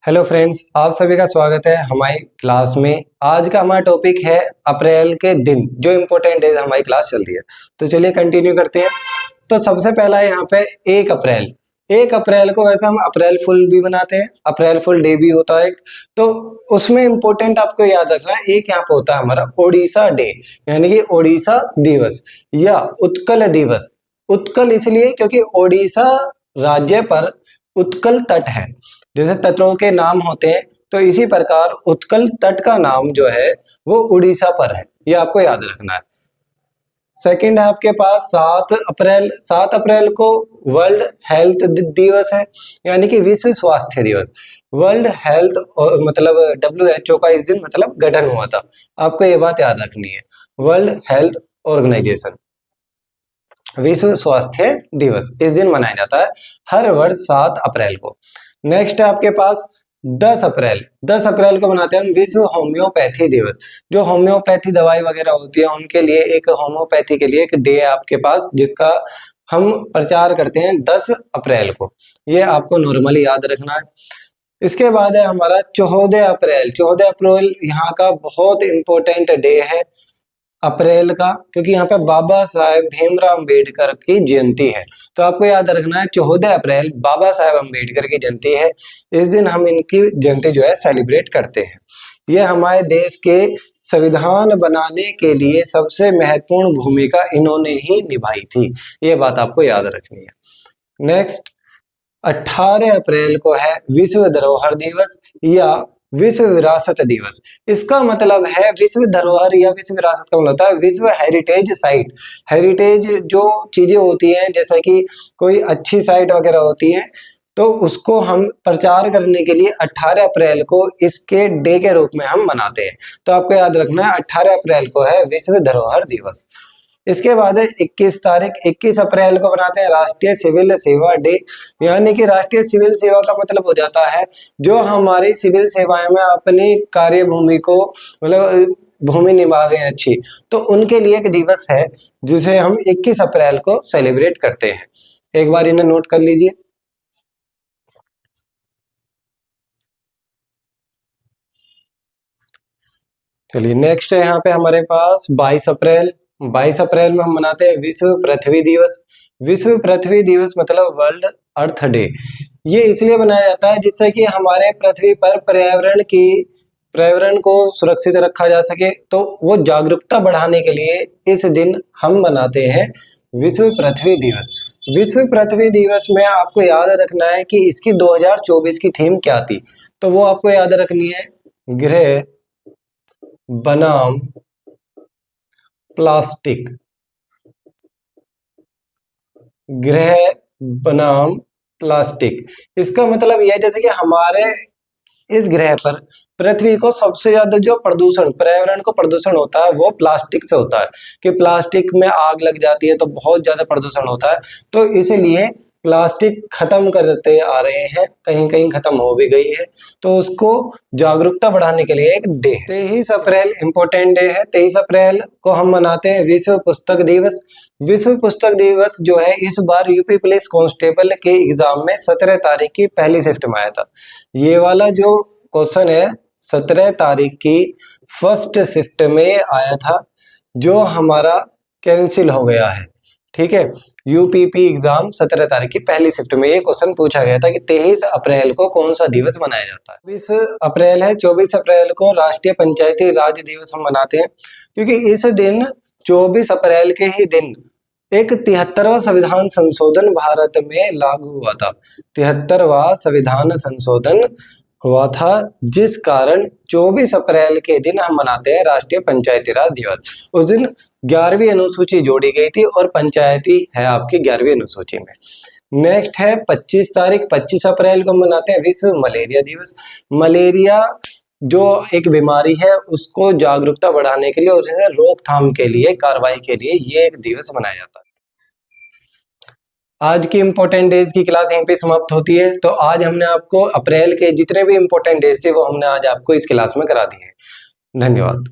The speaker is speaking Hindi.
हेलो फ्रेंड्स, आप सभी का स्वागत है हमारी क्लास में। आज का हमारा टॉपिक है अप्रैल के दिन, जो इम्पोर्टेंट डेज हमारी क्लास चल रही है। तो चलिए कंटिन्यू करते हैं। तो सबसे पहला है यहाँ पे 1 अप्रैल। 1 अप्रैल को वैसे हम अप्रैल फुल भी बनाते हैं, अप्रैल फुल डे भी होता है। तो उसमें इम्पोर्टेंट आपको याद रखना है, एक यहाँ पे होता है हमारा ओडिशा डे, यानी कि ओडिशा दिवस या उत्कल दिवस। उत्कल इसलिए क्योंकि ओडिशा राज्य पर उत्कल तट है। जैसे तटों के नाम होते हैं, तो इसी प्रकार उत्कल तट का नाम जो है वो उड़ीसा पर है, ये आपको याद रखना है। सेकंड है आपके पास 7 अप्रैल। 7 अप्रैल को वर्ल्ड हेल्थ दिवस है, यानी कि विश्व स्वास्थ्य दिवस। वर्ल्ड हेल्थ मतलब WHO का इस दिन मतलब गठन हुआ था, आपको ये बात याद रखनी है। वर्ल्ड हेल्थ ऑर्गेनाइजेशन, विश्व स्वास्थ्य दिवस इस दिन मनाया जाता है हर वर्ष 7 अप्रैल को। नेक्स्ट है आपके पास 10 अप्रैल। 10 अप्रैल को मनाते हैं हम विश्व होम्योपैथी दिवस। जो होम्योपैथी दवाई वगैरह होती है उनके लिए एक होम्योपैथी के लिए एक डे है आपके पास, जिसका हम प्रचार करते हैं 10 अप्रैल को। ये आपको नॉर्मली याद रखना है। इसके बाद है हमारा 14 अप्रैल। 14 अप्रैल यहाँ का बहुत इंपॉर्टेंट डे है अप्रैल का, क्योंकि यहाँ पे बाबा साहेब भीमराव अम्बेडकर की जयंती है। तो आपको याद रखना है 14 अप्रैल बाबा साहेब अम्बेडकर की जयंती है। इस दिन हम इनकी जयंती जो है सेलिब्रेट करते हैं। ये हमारे देश के संविधान बनाने के लिए सबसे महत्वपूर्ण भूमिका इन्होंने ही निभाई थी, ये बात आपको याद रखनी है। नेक्स्ट 18 अप्रैल को है विश्व धरोहर दिवस या विश्व विरासत दिवस। इसका मतलब है विश्व धरोहर या विश्व विरासत का मतलब होता है विश्व हेरिटेज साइट। हेरिटेज जो चीजें होती हैं, जैसा कि कोई अच्छी साइट वगैरह होती है, तो उसको हम प्रचार करने के लिए 18 अप्रैल को इसके डे के रूप में हम मनाते हैं। तो आपको याद रखना है 18 अप्रैल को है विश्व धरोहर दिवस। इसके बाद है 21 अप्रैल को बनाते हैं राष्ट्रीय सिविल सेवा डे, यानी कि राष्ट्रीय सिविल सेवा का मतलब हो जाता है जो हमारी सिविल सेवाएं में अपनी कार्यभूमि को मतलब भूमि निभा रहे हैं अच्छी, तो उनके लिए एक दिवस है जिसे हम 21 अप्रैल को सेलिब्रेट करते हैं। एक बार इन्हें नोट कर लीजिए। चलिए नेक्स्ट है यहाँ पे हमारे पास 22 अप्रैल। 22 अप्रैल में हम मनाते हैं विश्व पृथ्वी दिवस। विश्व पृथ्वी दिवस मतलब वर्ल्ड अर्थ डे। ये इसलिए मनाया जाता है जिससे कि हमारे पृथ्वी पर पर्यावरण को सुरक्षित रखा जा सके। तो वो जागरूकता बढ़ाने के लिए इस दिन हम मनाते हैं विश्व पृथ्वी दिवस। विश्व पृथ्वी दिवस में आपको याद रखना है कि इसकी 2024 की थीम क्या थी। तो वो आपको याद रखनी है गृह बनाम प्लास्टिक। गृह बनाम प्लास्टिक, इसका मतलब यह है जैसे कि हमारे इस ग्रह पर पृथ्वी को सबसे ज्यादा जो प्रदूषण, पर्यावरण को प्रदूषण होता है वो प्लास्टिक से होता है, कि प्लास्टिक में आग लग जाती है तो बहुत ज्यादा प्रदूषण होता है। तो इसलिए प्लास्टिक खत्म करते आ रहे हैं, कहीं कहीं खत्म हो भी गई है, तो उसको जागरूकता बढ़ाने के लिए एक डे है। 23 अप्रैल इंपॉर्टेंट डे है। 23 अप्रैल को हम मनाते हैं विश्व पुस्तक दिवस। विश्व पुस्तक दिवस जो है इस बार यूपी पुलिस कांस्टेबल के एग्जाम में 17 तारीख की पहली शिफ्ट में आया था। ये वाला जो क्वेश्चन है 17 तारीख की फर्स्ट शिफ्ट में आया था, जो हमारा कैंसिल हो गया है। ठीक है, यूपीपी एग्जाम 17 तारीख की पहली शिफ्ट में ये क्वेश्चन पूछा गया था कि 23 अप्रैल को कौन सा दिवस मनाया जाता है। 24 अप्रैल है। 24 अप्रैल को राष्ट्रीय पंचायती राज दिवस हम मनाते हैं, क्योंकि इस दिन 24 अप्रैल के ही दिन एक 73वां संविधान संशोधन भारत में लागू हुआ था। 73वां संविधान संशोधन हुआ था, जिस कारण 24 अप्रैल के दिन हम मनाते हैं राष्ट्रीय पंचायती राज दिवस। उस दिन 11वीं अनुसूची जोड़ी गई थी और पंचायती है आपकी 11वीं अनुसूची में। नेक्स्ट है 25 तारीख। 25 अप्रैल को मनाते हैं विश्व मलेरिया दिवस। मलेरिया जो एक बीमारी है उसको जागरूकता बढ़ाने के लिए और रोकथाम के लिए कार्रवाई के लिए ये एक दिवस मनाया जाता है। आज की इंपॉर्टेंट डेज की क्लास यहीं पे समाप्त होती है। तो आज हमने आपको अप्रैल के जितने भी इंपॉर्टेंट डेज थे वो हमने आज आपको इस क्लास में करा दिए हैं। धन्यवाद।